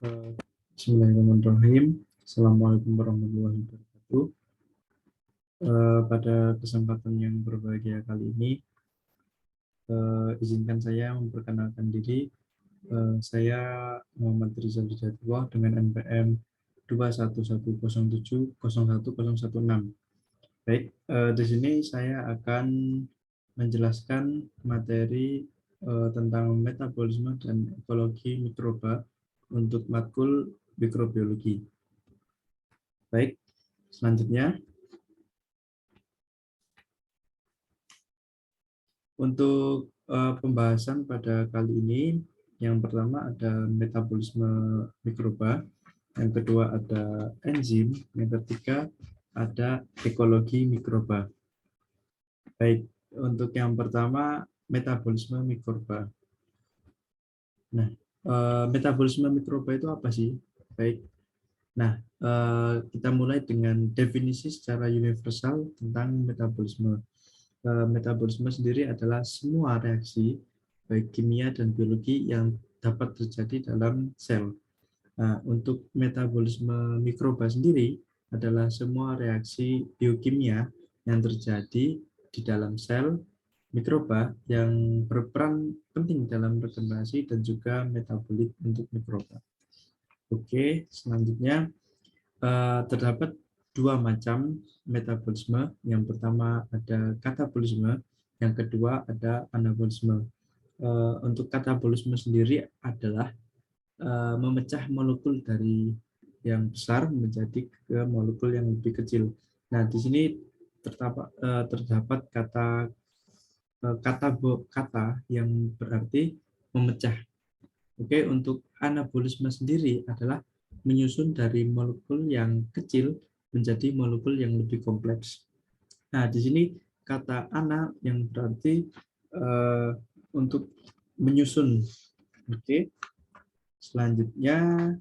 Bismillahirrahmanirrahim. Assalamualaikum warahmatullahi wabarakatuh. Pada kesempatan yang berbahagia kali ini, izinkan saya memperkenalkan diri. Saya Muhammad Rizal Hidayatullah dengan NPM 21107010116. Baik, di sini saya akan menjelaskan materi tentang metabolisme dan ekologi mikroba untuk matkul mikrobiologi. Baik, selanjutnya untuk pembahasan pada kali ini, yang pertama ada metabolisme mikroba, yang kedua ada enzim, yang ketiga ada ekologi mikroba. Baik, untuk yang pertama metabolisme mikroba. Nah, metabolisme mikroba itu apa sih? Baik. Nah, kita mulai dengan definisi secara universal tentang metabolisme. Metabolisme sendiri adalah semua reaksi baik kimia dan biologi yang dapat terjadi dalam sel. Nah, untuk metabolisme mikroba sendiri adalah semua reaksi biokimia yang terjadi di dalam sel mikroba yang berperan penting dalam regenerasi dan juga metabolit untuk mikroba. Oke, selanjutnya terdapat dua macam metabolisme. Yang pertama ada katabolisme, yang kedua ada anabolisme. Untuk katabolisme sendiri adalah memecah molekul dari yang besar menjadi ke molekul yang lebih kecil. Nah, di sini terdapat kata yang berarti memecah. Oke, untuk anabolisme sendiri adalah menyusun dari molekul yang kecil menjadi molekul yang lebih kompleks. Nah, di sini kata ana yang berarti untuk menyusun. Oke. Selanjutnya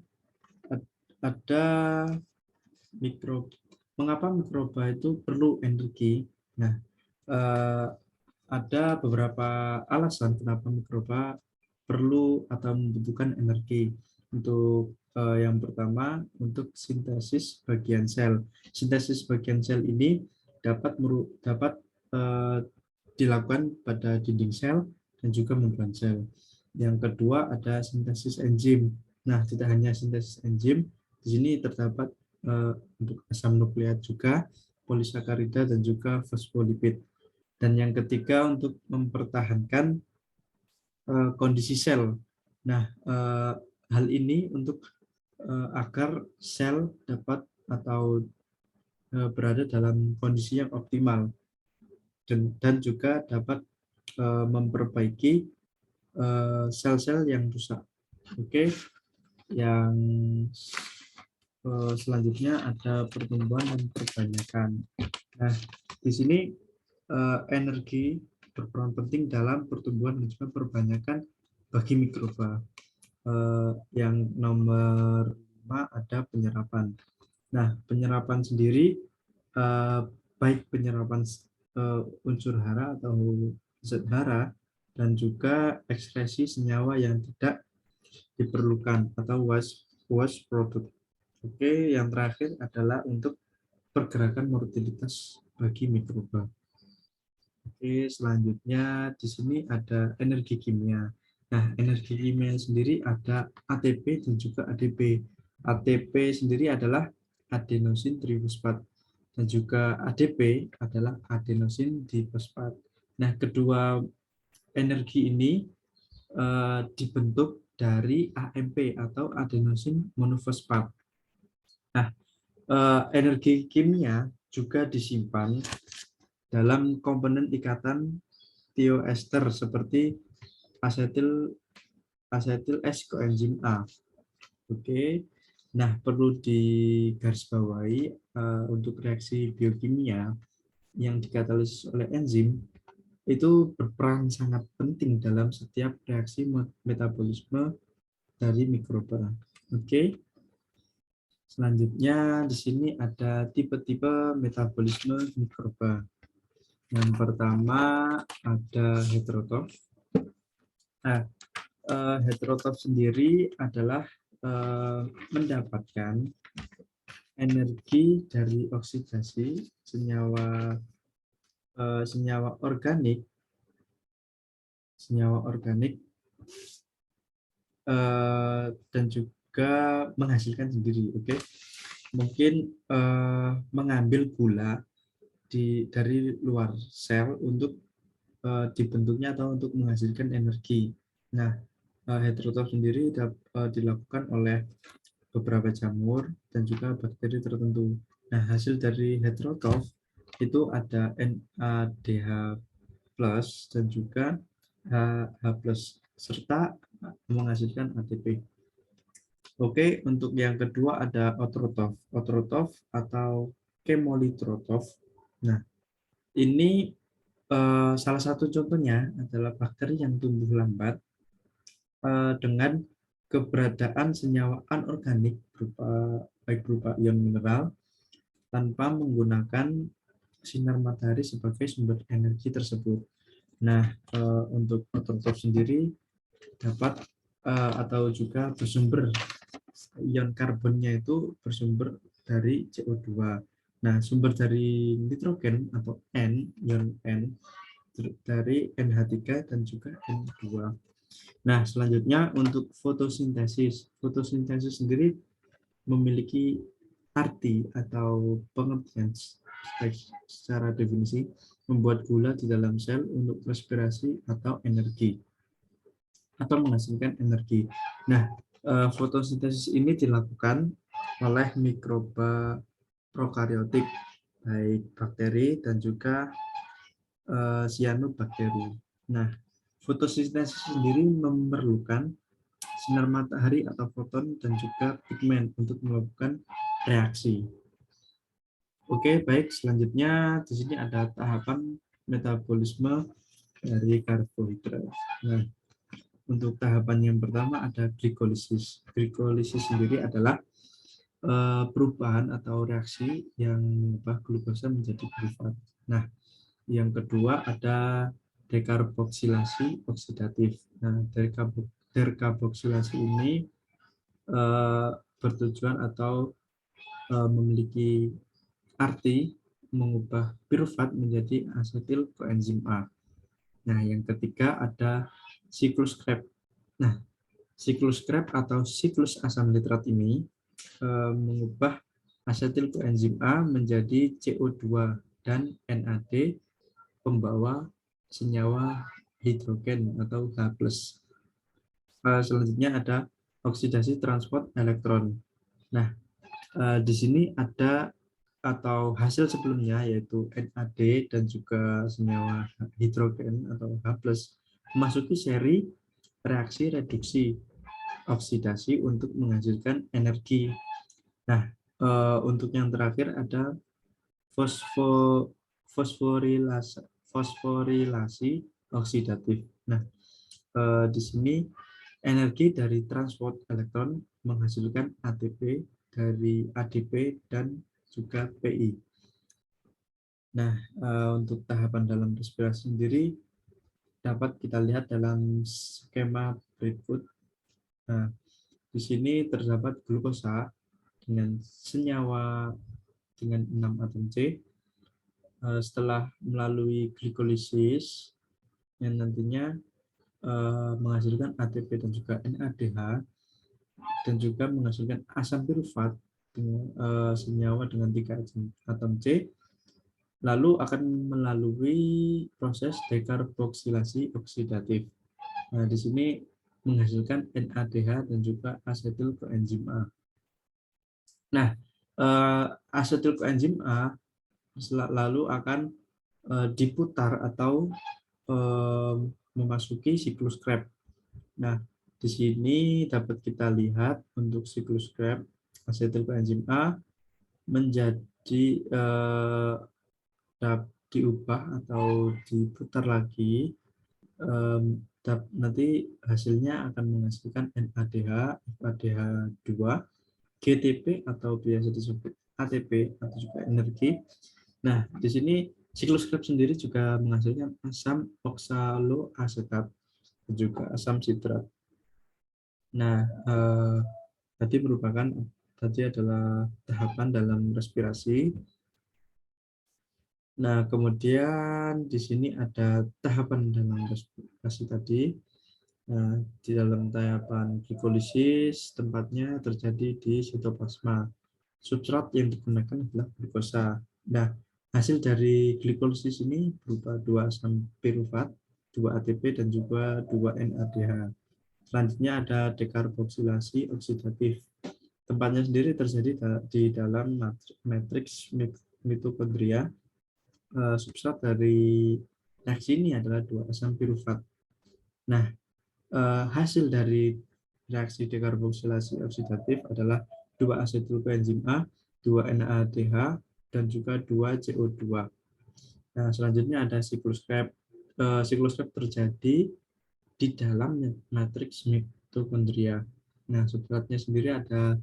ada mengapa mikroba itu perlu energi. Nah, ada beberapa alasan kenapa mikroba perlu atau membutuhkan energi. Untuk yang pertama, untuk sintesis bagian sel. Sintesis bagian sel ini dapat dilakukan pada dinding sel dan juga membran sel. Yang kedua ada sintesis enzim. Nah, tidak hanya sintesis enzim, di sini terdapat untuk asam nukleat juga, polisakarida dan juga fosfolipid. Dan yang ketiga untuk mempertahankan kondisi sel. Nah, hal ini untuk agar sel dapat atau berada dalam kondisi yang optimal dan juga dapat memperbaiki sel-sel yang rusak. Oke, yang selanjutnya ada pertumbuhan dan perbanyakan. Nah, di sini energi berperan penting dalam pertumbuhan dan juga perbanyakan bagi mikroba. Yang nomor 5 ada penyerapan. Nah, penyerapan sendiri baik penyerapan unsur hara atau zat hara dan juga ekskresi senyawa yang tidak diperlukan atau waste product. Oke, yang terakhir adalah untuk pergerakan motilitas bagi mikroba. Oke, selanjutnya di sini ada energi kimia. Nah, energi kimia sendiri ada ATP dan juga ADP. ATP sendiri adalah adenosin trifosfat dan juga ADP adalah adenosin difosfat. Nah, kedua energi ini dibentuk dari AMP atau adenosin monofosfat. Nah, energi kimia juga disimpan dalam komponen ikatan tioester seperti asetil S koenzim A. Oke. Nah, perlu digarisbawahi untuk reaksi biokimia yang dikatalisis oleh enzim itu berperan sangat penting dalam setiap reaksi metabolisme dari mikroba. Oke. Selanjutnya di sini ada tipe-tipe metabolisme mikroba. Yang pertama ada heterotrof. Nah, heterotrof sendiri adalah mendapatkan energi dari oksidasi senyawa senyawa organik dan juga menghasilkan sendiri. Oke, mungkin mengambil gula dari luar sel untuk dibentuknya atau untuk menghasilkan energi. Nah, heterotrof sendiri dilakukan oleh beberapa jamur dan juga bakteri tertentu. Nah, hasil dari heterotrof itu ada NADH+ dan juga H+, serta menghasilkan ATP. Oke, untuk yang kedua ada autotrof. Autotrof atau chemolystrof. Nah, ini salah satu contohnya adalah bakteri yang tumbuh lambat dengan keberadaan senyawa anorganik baik berupa ion mineral tanpa menggunakan sinar matahari sebagai sumber energi tersebut. Nah, untuk autotrof sendiri dapat atau juga bersumber ion karbonnya itu bersumber dari CO2. Nah, sumber dari nitrogen atau N, ion N dari NH3 dan juga N2. Nah, selanjutnya untuk fotosintesis. Fotosintesis sendiri memiliki arti atau pengertian secara definisi membuat gula di dalam sel untuk respirasi atau energi atau menghasilkan energi. Nah, fotosintesis ini dilakukan oleh mikroba prokariotik baik bakteri dan juga cyanobacteria. Nah, fotosintesis sendiri memerlukan sinar matahari atau foton dan juga pigmen untuk melakukan reaksi. Oke, baik. Selanjutnya di sini ada tahapan metabolisme dari karbohidrat. Nah, untuk tahapan yang pertama ada glikolisis. Glikolisis sendiri adalah perubahan atau reaksi yang mengubah glukosa menjadi pirufat. Nah, yang kedua ada dekarboksilasi oksidatif. Nah, dekarboksilasi ini bertujuan atau memiliki arti mengubah pirufat menjadi asetil koenzim A. Nah, yang ketiga ada siklus Krebs. Nah, siklus Krebs atau siklus asam nitrat ini mengubah asetil koenzim A menjadi CO2 dan NAD pembawa senyawa hidrogen atau H+. Selanjutnya ada oksidasi transport elektron. Nah, di sini ada atau hasil sebelumnya yaitu NAD dan juga senyawa hidrogen atau H+ memasuki seri reaksi reduksi oksidasi untuk menghasilkan energi. Nah, untuk yang terakhir ada fosforilasi oksidatif. Nah, di sini energi dari transport elektron menghasilkan ATP dari ADP dan juga PI. Nah, untuk tahapan dalam respirasi sendiri dapat kita lihat dalam skema berikut. Nah, di sini terdapat glukosa dengan senyawa dengan 6 atom C. Setelah melalui glikolisis yang nantinya menghasilkan ATP dan juga NADH dan juga menghasilkan asam pirufat dengan senyawa dengan 3 atom C, lalu akan melalui proses dekarboksilasi oksidatif. Nah, di sini menghasilkan NADH dan juga asetil koenzim A. Nah, asetil koenzim A lalu akan diputar atau memasuki siklus Krebs. Nah, di sini dapat kita lihat untuk siklus Krebs asetil koenzim A menjadi diubah atau diputar lagi, nanti hasilnya akan menghasilkan NADH, FADH2, GTP atau biasa disebut ATP atau juga energi. Nah, di sini siklus Krebs sendiri juga menghasilkan asam oksaloasetat dan juga asam sitrat. Nah, tadi adalah tahapan dalam respirasi. Nah, kemudian di sini ada tahapan dalam respirasi tadi. Nah, di dalam tahapan glikolisis tempatnya terjadi di sitoplasma. Substrat yang digunakan adalah glukosa. Nah, hasil dari glikolisis ini berupa 2 asam pirufat, 2 ATP, dan juga 2 NADH. Selanjutnya ada dekarboksilasi oksidatif. Tempatnya sendiri terjadi di dalam matriks mitokondria. Substrat dari reaksi ini adalah 2 asam pirufat. Nah, hasil dari reaksi dekarboksilasi oksidatif adalah 2 asetil koenzim A, 2 NADH, dan juga 2 CO2. Nah, selanjutnya ada siklus Krebs. Siklus Krebs terjadi di dalam matriks mitokondria. Nah, substratnya sendiri ada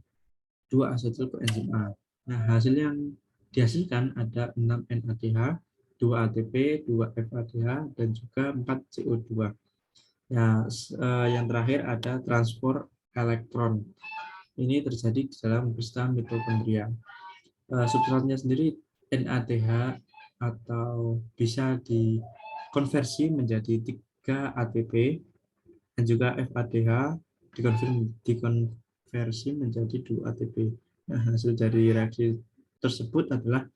2 asetil koenzim A. Nah, hasil yang dihasilkan ada 6 NADH, 2 ATP, 2 FADH, dan juga 4 CO2. Ya, yang terakhir ada transport elektron. Ini terjadi di dalam pesta mitokondria. Substratnya sendiri NADH atau bisa dikonversi menjadi 3 ATP dan juga FADH dikonversi menjadi 2 ATP. Nah, hasil dari reaksi tersebut adalah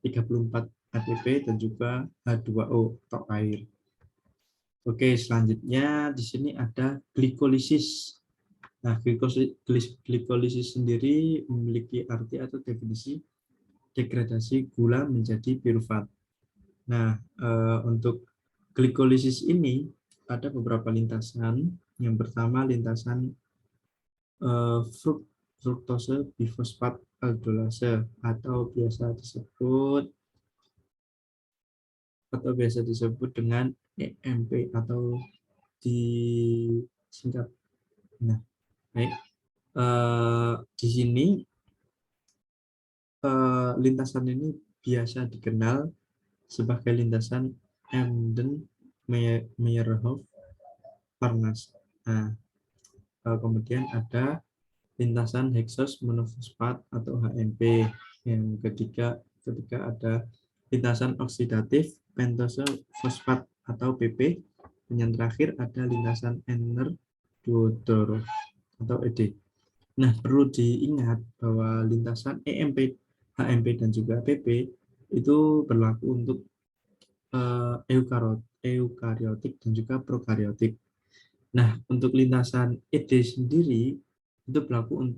34 ATP dan juga H2O atau air. Oke, selanjutnya di sini ada glikolisis. Nah, glikolisis sendiri memiliki arti atau definisi degradasi gula menjadi pirufat. Nah, untuk glikolisis ini ada beberapa lintasan. Yang pertama lintasan fruktose bifosfat aldolase atau biasa disebut dengan EMP atau disingkat. Nah, baik. Di sini lintasan ini biasa dikenal sebagai lintasan Embden-Meyerhof-Parnas. Nah, kemudian ada lintasan heksos monofosfat atau HMP. Yang ketiga ada lintasan oksidatif pentose fosfat atau PP. Dan yang terakhir ada lintasan Ner-duodoro atau ED. Nah, perlu diingat bahwa lintasan EMP, HMP, dan juga PP itu berlaku untuk eukariotik dan juga prokariotik. Nah, untuk lintasan ED sendiri itu berlaku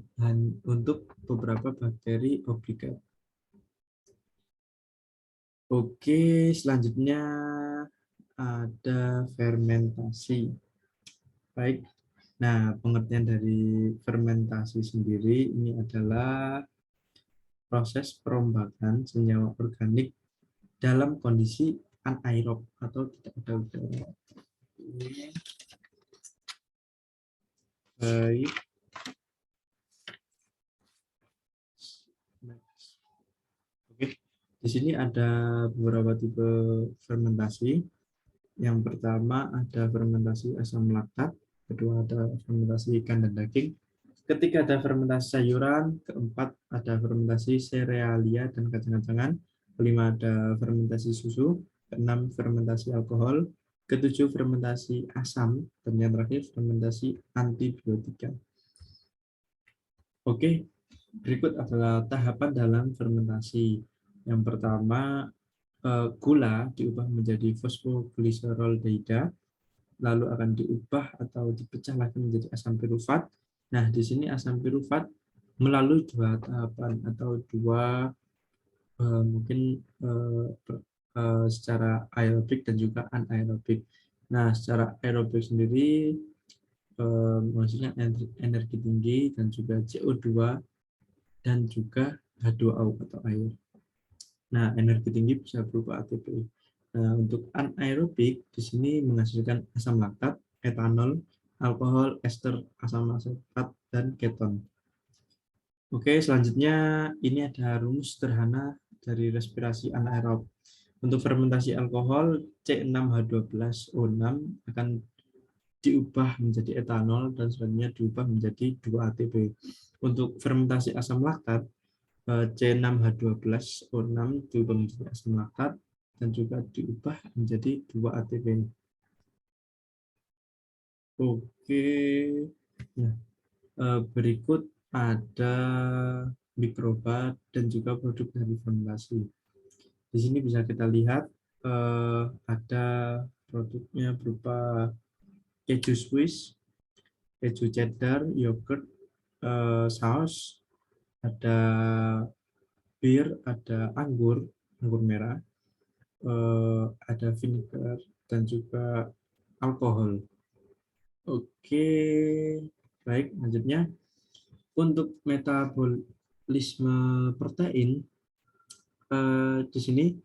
untuk beberapa bakteri obligat. Oke, selanjutnya ada fermentasi. Baik. Nah, pengertian dari fermentasi sendiri ini adalah proses perombakan senyawa organik dalam kondisi anaerob atau tidak ada udara. Baik. Oke. Di sini ada beberapa tipe fermentasi. Yang pertama ada fermentasi asam laktat, kedua ada fermentasi ikan dan daging, ketiga ada fermentasi sayuran, keempat ada fermentasi serealia dan kacang-kacangan, kelima ada fermentasi susu, keenam fermentasi alkohol, ketujuh fermentasi asam, dan yang terakhir fermentasi antibiotika. Oke, berikut adalah tahapan dalam fermentasi. Yang pertama, gula diubah menjadi fosfogliseroldeida, lalu akan diubah atau dipecah lagi menjadi asam pirufat. Nah, di sini asam pirufat melalui 2 tahapan atau 2 mungkin secara aerobik dan juga anaerobik. Nah, secara aerobik sendiri menghasilkan energi tinggi dan juga CO2 dan juga H2O atau air. Nah, energi tinggi bisa berupa ATP. Nah, untuk anaerobik di sini menghasilkan asam laktat, etanol, alkohol, ester, asam asetat, dan keton. Oke, selanjutnya ini ada rumus sederhana dari respirasi anaerob. Untuk fermentasi alkohol, C6H12O6 akan diubah menjadi etanol dan selanjutnya diubah menjadi 2 ATP. Untuk fermentasi asam laktat, C6H12O6 diubah menjadi asam laktat dan juga diubah menjadi 2 ATP. Oke. Nah, berikut ada mikroba dan juga produk dari fermentasi. Di sini bisa kita lihat ada produknya berupa keju Swiss, keju cheddar, yogurt, saus, ada bir, ada anggur merah, ada vinegar, dan juga alkohol. Oke, baik, lanjutnya untuk metabolisme protein, di sini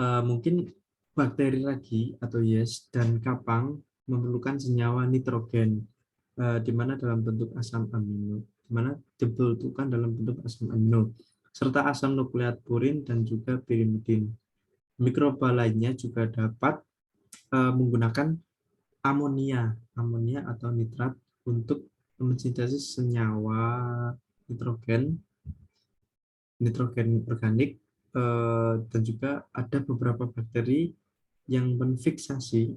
mungkin bakteri ragi atau yeast dan kapang memerlukan senyawa nitrogen, di mana dalam bentuk asam amino, di mana dibentukkan dalam bentuk asam amino, serta asam nukleat purin dan juga pirimidin. Mikroba lainnya juga dapat menggunakan amonia atau nitrat untuk mensintesis senyawa nitrogen organik, dan juga ada beberapa bakteri yang menfiksasi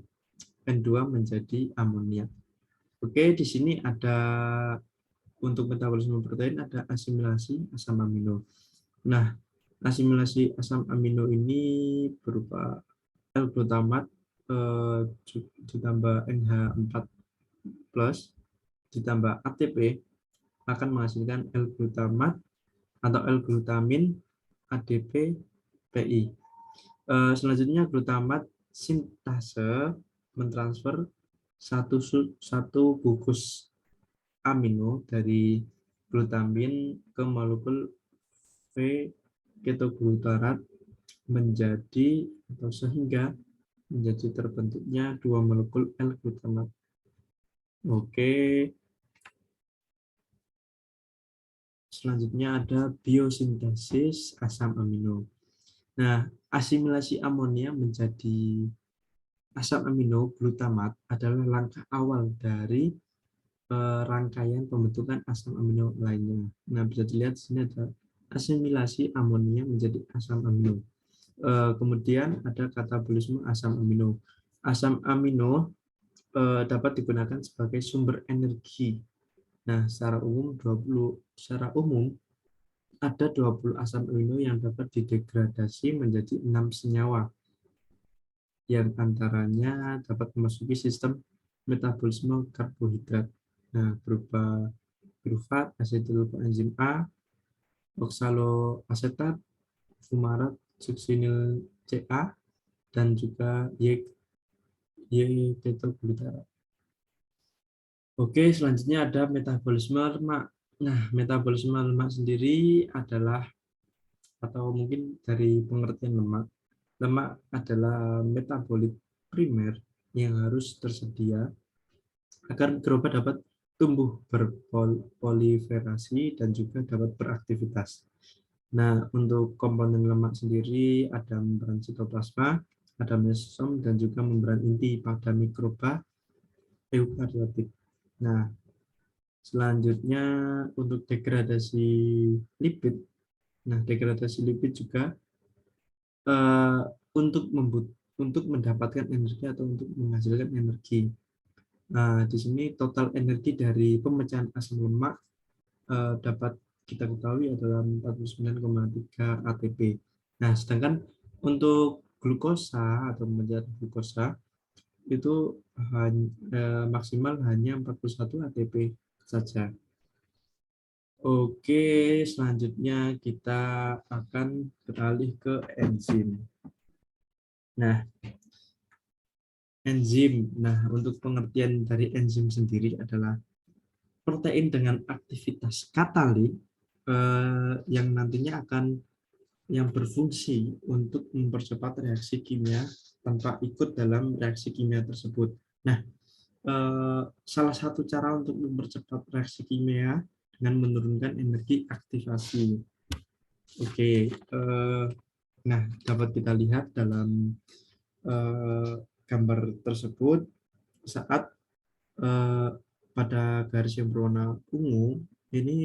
N2 menjadi amonia. Oke, di sini ada untuk metabolisme protein ada asimilasi asam amino. Nah, asimilasi asam amino ini berupa L-glutamat ditambah NH4 plus ditambah ATP akan menghasilkan L-glutamat atau L-glutamin ADP PI. Selanjutnya glutamat sintase mentransfer satu gugus amino dari glutamin ke molekul V ketoglutarat menjadi atau sehingga menjadi terbentuknya 2 molekul L-glutamat. Oke. Selanjutnya ada biosintesis asam amino. Nah, asimilasi amonia menjadi asam amino glutamat adalah langkah awal dari rangkaian pembentukan asam amino lainnya. Nah, bisa dilihat di sini ada asimilasi amonia menjadi asam amino. Kemudian ada katabolisme asam amino. Asam amino dapat digunakan sebagai sumber energi. Nah, secara umum ada 20 asam amino yang dapat didegradasi menjadi 6 senyawa, yang antaranya dapat memasuki sistem metabolisme karbohidrat. Nah, berupa pirufat, asetil koenzim A, oksaloasetat, fumarat, suksinil CA, dan juga Y-ketoglutarat. Oke, selanjutnya ada metabolisme lemak. Nah, metabolisme lemak sendiri adalah, atau mungkin dari pengertian lemak, lemak adalah metabolit primer yang harus tersedia agar mikroba dapat tumbuh berproliferasi dan juga dapat beraktivitas. Nah, untuk komponen lemak sendiri ada membran sitoplasma, ada mesosom, dan juga membran inti pada mikroba eukariotik. Nah, selanjutnya untuk degradasi lipid. Nah, degradasi lipid juga untuk mendapatkan energi atau untuk menghasilkan energi. Nah, di sini total energi dari pemecahan asam lemak dapat kita ketahui adalah 49,3 ATP. Nah, sedangkan untuk glukosa atau pemecahan glukosa itu maksimal hanya 41 ATP saja. Oke, selanjutnya kita akan beralih ke enzim. Nah, enzim. Nah, untuk pengertian dari enzim sendiri adalah protein dengan aktivitas katalik yang nantinya akan yang berfungsi untuk mempercepat reaksi kimia tanpa ikut dalam reaksi kimia tersebut. Nah, salah satu cara untuk mempercepat reaksi kimia dengan menurunkan energi aktivasi. Oke, nah dapat kita lihat dalam gambar tersebut saat pada garis yang berwarna ungu ini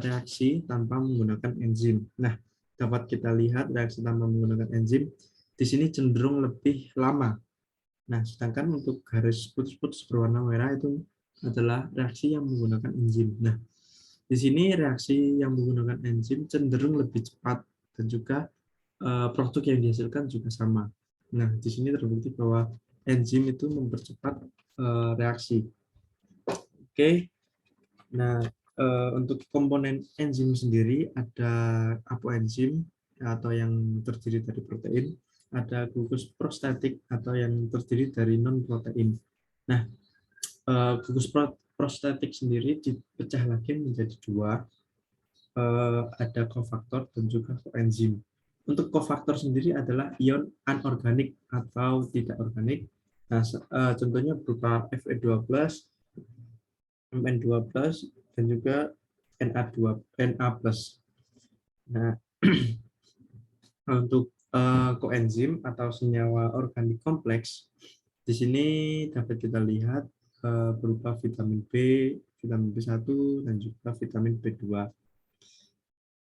reaksi tanpa menggunakan enzim. Nah, dapat kita lihat reaksi tanpa menggunakan enzim di sini cenderung lebih lama. Nah, sedangkan untuk garis putus-putus berwarna merah itu adalah reaksi yang menggunakan enzim. Nah, di sini reaksi yang menggunakan enzim cenderung lebih cepat dan juga produk yang dihasilkan juga sama. Nah, di sini terbukti bahwa enzim itu mempercepat reaksi. Oke. Nah, untuk komponen enzim sendiri ada apoenzim atau yang terdiri dari protein, ada gugus prostetik atau yang terdiri dari non protein. Nah, gugus prostetik sendiri dipecah lagi menjadi dua, ada kofaktor dan juga koenzim. Untuk kofaktor sendiri adalah ion anorganik atau tidak organik. Nah, contohnya berupa Fe2+, Mn2+, dan juga Na+. Nah, untuk koenzim atau senyawa organik kompleks, di sini dapat kita lihat berupa vitamin B, vitamin B1, dan juga vitamin B2.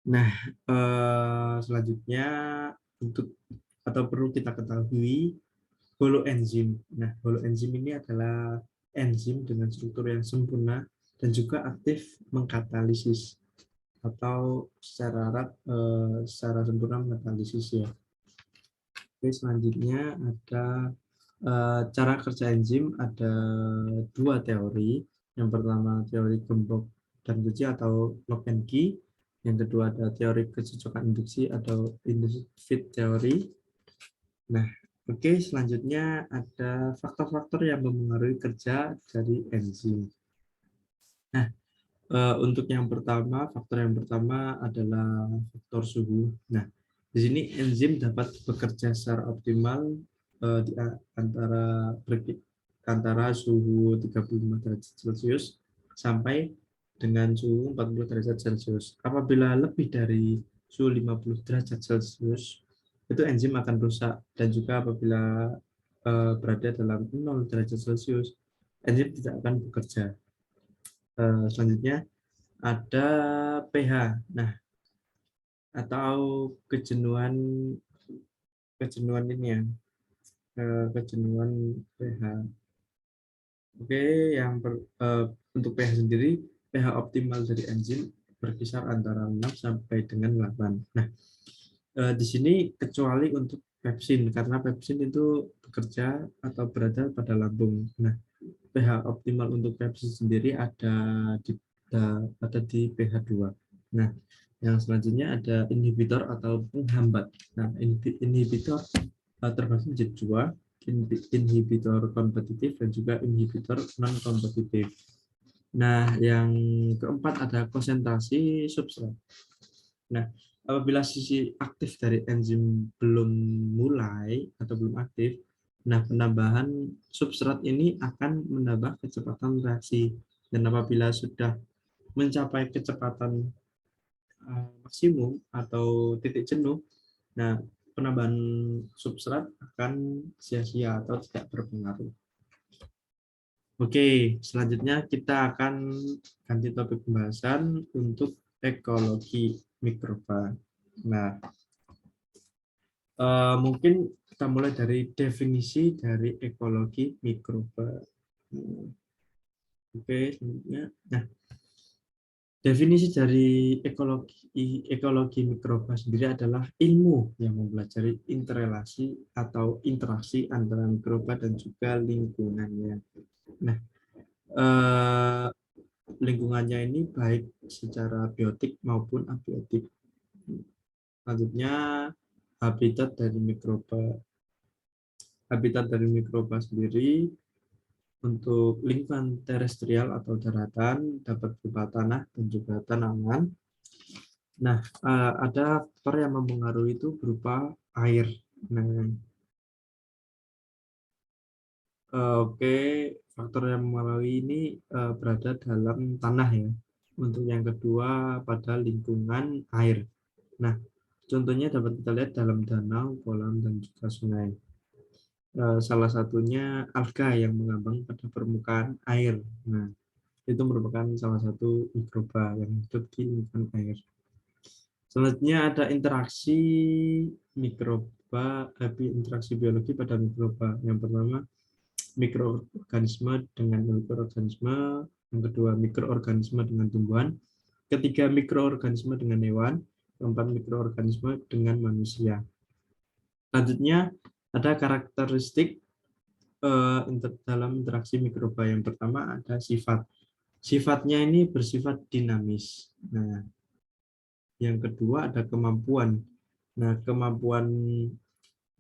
Nah, selanjutnya untuk atau perlu kita ketahui holoenzim. Nah, holoenzim ini adalah enzim dengan struktur yang sempurna dan juga aktif mengkatalisis atau secara sempurna mengkatalisis ya. Oke, selanjutnya ada cara kerja enzim, ada dua teori. Yang pertama teori gembok dan kunci atau lock and key. Yang kedua ada teori kecocokan induksi atau induced fit teori. Nah, oke, selanjutnya ada faktor-faktor yang mempengaruhi kerja dari enzim. Nah, untuk yang pertama, faktor yang pertama adalah faktor suhu. Nah, di sini enzim dapat bekerja secara optimal di antara suhu 35 derajat Celcius sampai dengan suhu 40 derajat Celcius. Apabila lebih dari suhu 50 derajat Celcius, itu enzim akan rusak, dan juga apabila berada dalam 0 derajat Celcius, enzim tidak akan bekerja. Selanjutnya ada pH. Nah, atau kejenuhan ini ya, kejenuhan pH. Oke, untuk pH sendiri, pH optimal dari enzim berkisar antara 6 sampai dengan 8. Nah, di sini kecuali untuk pepsin, karena pepsin itu bekerja atau berada pada lambung. Nah, pH optimal untuk pepsin sendiri ada di pH 2. Nah, yang selanjutnya ada inhibitor atau penghambat. Nah, inhibitor terbagi menjadi dua, inhibitor kompetitif dan juga inhibitor non kompetitif. Nah, yang keempat ada konsentrasi substrat. Nah, apabila sisi aktif dari enzim belum mulai atau belum aktif, nah penambahan substrat ini akan menambah kecepatan reaksi. Dan apabila sudah mencapai kecepatan maksimum atau titik jenuh, nah penambahan substrat akan sia-sia atau tidak berpengaruh. Oke, selanjutnya kita akan ganti topik pembahasan untuk ekologi mikroba. Nah, mungkin kita mulai dari definisi dari ekologi mikroba. Oke, selanjutnya. Nah, definisi dari ekologi mikroba sendiri adalah ilmu yang mempelajari interrelasi atau interaksi antara mikroba dan juga lingkungannya. Nah, lingkungannya ini baik secara biotik maupun abiotik. Selanjutnya, habitat dari mikroba. Habitat dari mikroba sendiri untuk lingkungan terestrial atau daratan dapat berupa tanah dan juga tanaman. Nah, ada faktor yang mempengaruhi itu berupa air. Nah, oke, faktor yang mempengaruhi ini berada dalam tanah ya. Untuk yang kedua pada lingkungan air. Nah, contohnya dapat kita lihat dalam danau, kolam, dan juga sungai. Salah satunya alga yang mengambang pada permukaan air. Nah, Itu merupakan salah satu mikroba yang hidup di lingkungan air. Selanjutnya ada interaksi mikroba, interaksi biologi pada mikroba. Yang pertama, mikroorganisme dengan mikroorganisme. Yang kedua, mikroorganisme dengan tumbuhan. Ketiga, mikroorganisme dengan hewan. Keempat, mikroorganisme dengan manusia. Selanjutnya, ada karakteristik dalam interaksi mikroba. Yang pertama ada sifat. Sifatnya ini bersifat dinamis. Nah, yang kedua ada kemampuan. Nah, kemampuan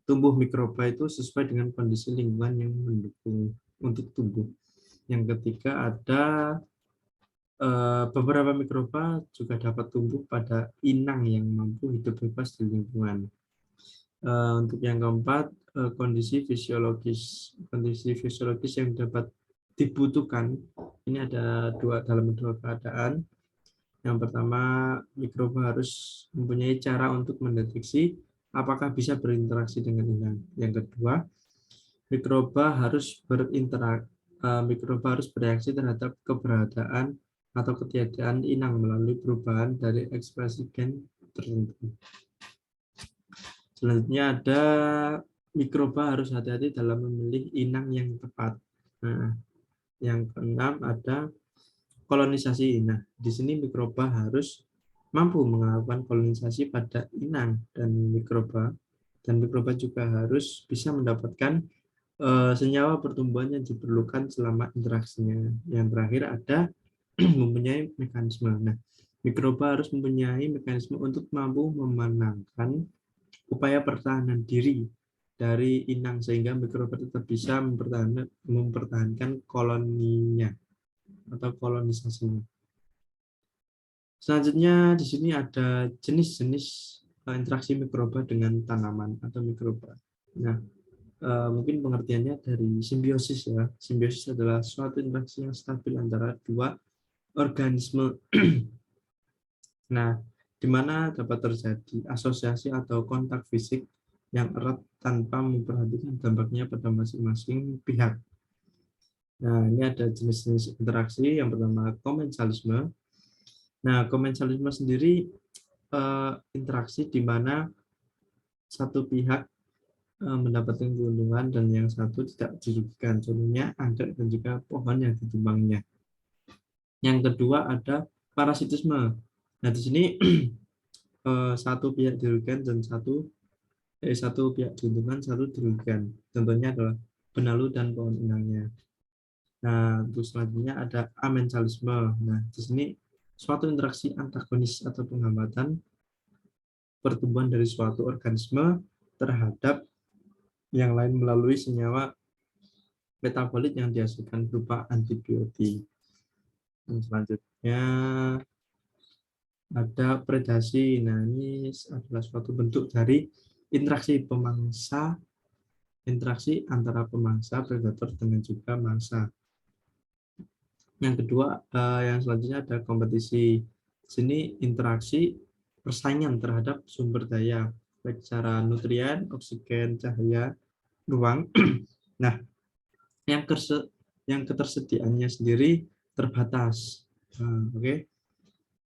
tumbuh mikroba itu sesuai dengan kondisi lingkungan yang mendukung untuk tumbuh. Yang ketiga ada beberapa mikroba juga dapat tumbuh pada inang yang mampu hidup bebas di lingkungan. Untuk yang keempat, kondisi fisiologis yang dapat dibutuhkan. Ini ada dalam dua keadaan. Yang pertama, mikroba harus mempunyai cara untuk mendeteksi apakah bisa berinteraksi dengan inang. Yang kedua, mikroba harus bereaksi terhadap keberadaan atau ketiadaan inang melalui perubahan dari ekspresi gen tertentu. Selanjutnya ada mikroba harus hati-hati dalam memilih inang yang tepat. Nah, yang keenam ada kolonisasi. Nah, di sini mikroba harus mampu melakukan kolonisasi pada inang dan mikroba juga harus bisa mendapatkan senyawa pertumbuhan yang diperlukan selama interaksinya. Yang terakhir ada mempunyai mekanisme. Nah, mikroba harus mempunyai mekanisme untuk mampu memenangkan upaya pertahanan diri dari inang sehingga mikroba tetap bisa mempertahankan koloninya atau kolonisasinya. Selanjutnya di sini ada jenis-jenis interaksi mikroba dengan tanaman atau mikroba. Nah, mungkin pengertiannya dari simbiosis ya. Simbiosis adalah suatu interaksi yang stabil antara dua organisme. Nah, di mana dapat terjadi asosiasi atau kontak fisik yang erat tanpa memperhatikan dampaknya pada masing-masing pihak. Nah, ini ada jenis-jenis interaksi. Yang pertama, komensalisme. Nah, komensalisme sendiri interaksi di mana satu pihak mendapatkan keuntungan dan yang satu tidak dirugikan. Contohnya anggrek dan juga pohon yang ditumbangnya. Yang kedua ada parasitisme. Nah, di sini satu pihak dirugikan dan satu pihak diuntungkan, satu dirugikan. Contohnya adalah benalu dan pohon inangnya. Nah, untuk selanjutnya ada amensalisme. Nah, di sini suatu interaksi antagonis atau penghambatan pertumbuhan dari suatu organisme terhadap yang lain melalui senyawa metabolit yang dihasilkan berupa antibiotik. Dan selanjutnya ada predasi. Nah, ini adalah suatu bentuk dari interaksi antara pemangsa predator dengan juga mangsa. Yang kedua, yang selanjutnya ada kompetisi. Di sini interaksi persaingan terhadap sumber daya, baik secara nutrien, oksigen, cahaya, ruang. Nah, yang ketersediaannya sendiri terbatas. Oke.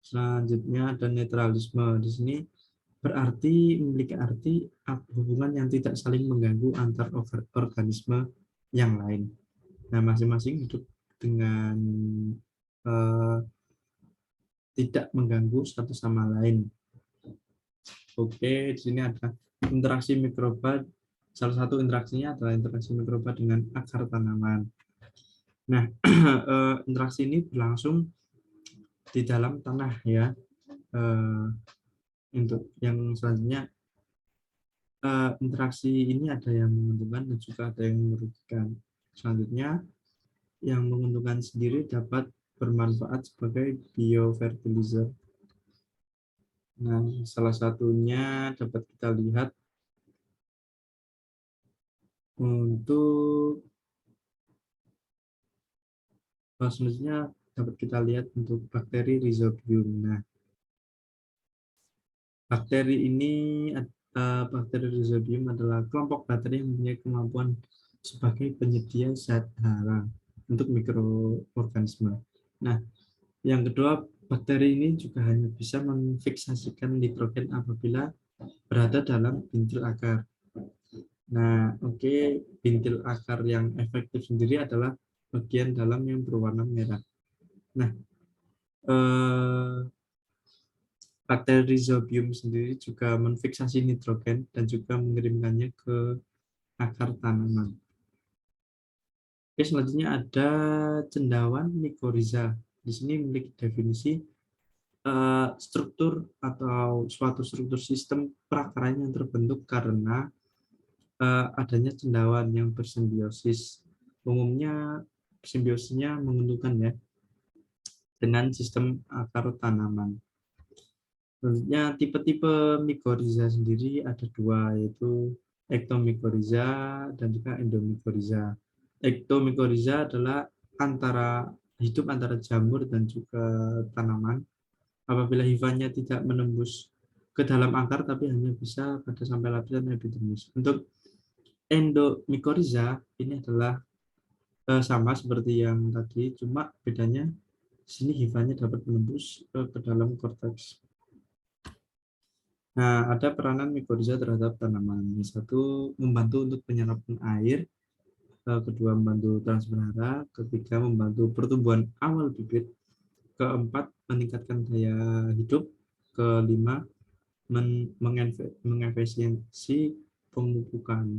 Selanjutnya ada netralisme. Di sini memiliki arti hubungan yang tidak saling mengganggu antar organisme yang lain. Nah, masing-masing hidup dengan tidak mengganggu satu sama lain. Oke, di sini ada interaksi mikroba. Salah satu interaksinya adalah interaksi mikroba dengan akar tanaman. Nah, interaksi ini berlangsung di dalam tanah ya. Untuk yang selanjutnya, interaksi ini ada yang menguntungkan dan juga ada yang merugikan. Selanjutnya, yang menguntungkan sendiri dapat bermanfaat sebagai biofertilizer. Nah, salah satunya dapat kita lihat untuk selanjutnya dapat kita lihat untuk bakteri Rhizobium. Nah, bakteri Rhizobium adalah kelompok bakteri yang mempunyai kemampuan sebagai penyedia zat hara untuk mikroorganisme. Nah, yang kedua, bakteri ini juga hanya bisa memfiksasikan nitrogen apabila berada dalam bintil akar. Nah, oke, bintil akar yang efektif sendiri adalah bagian dalam yang berwarna merah. Nah, eh, bakteri Rhizobium sendiri juga memfiksasi nitrogen dan juga mengirimkannya ke akar tanaman. Oke, selanjutnya ada cendawan mycorrhiza. Di sini memiliki definisi struktur atau suatu struktur sistem prakarya yang terbentuk karena adanya cendawan yang bersimbiosis. Umumnya simbiosisnya menguntungkan ya dengan sistem akar tanaman. Selanjutnya tipe-tipe mycorrhiza sendiri ada dua, yaitu ectomycorrhiza dan juga endomycorrhiza. Ectomycorrhiza adalah hidup antara jamur dan juga tanaman. Apabila hifanya tidak menembus ke dalam akar tapi hanya bisa pada sampai lapisan epidermis. Untuk endomycorrhiza ini adalah sama seperti yang tadi, cuma bedanya sini hifanya dapat menembus ke dalam korteks. Nah, ada peranan mycorrhiza terhadap tanaman. Yang satu, membantu untuk penyerapan air. Kedua, membantu transfer hara. Ketiga, membantu pertumbuhan awal bibit. Keempat, meningkatkan daya hidup. Kelima, mengefisiensi pemupukan.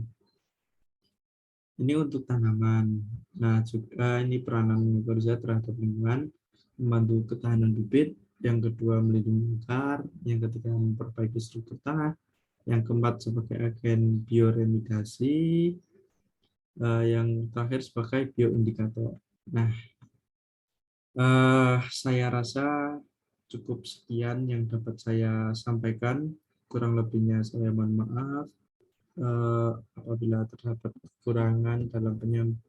Ini untuk tanaman. Nah, juga ini peranan mycorrhiza terhadap lingkungan, membantu ketahanan bibit. Yang kedua, melindungi akar. Yang ketiga, memperbaiki struktur tanah. Yang keempat, sebagai agen bioremediasi. Yang terakhir, sebagai bioindikator. Nah, saya rasa cukup sekian yang dapat saya sampaikan. Kurang lebihnya saya mohon maaf. Apabila terdapat kekurangan dalam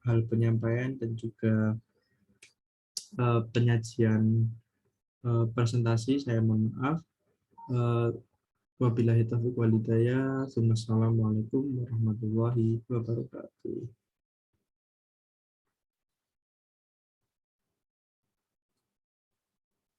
hal penyampaian dan juga penyajian presentasi, saya mohon maaf. Wabillahi taufiq wal hidayah. Wassalamualaikum warahmatullahi wabarakatuh.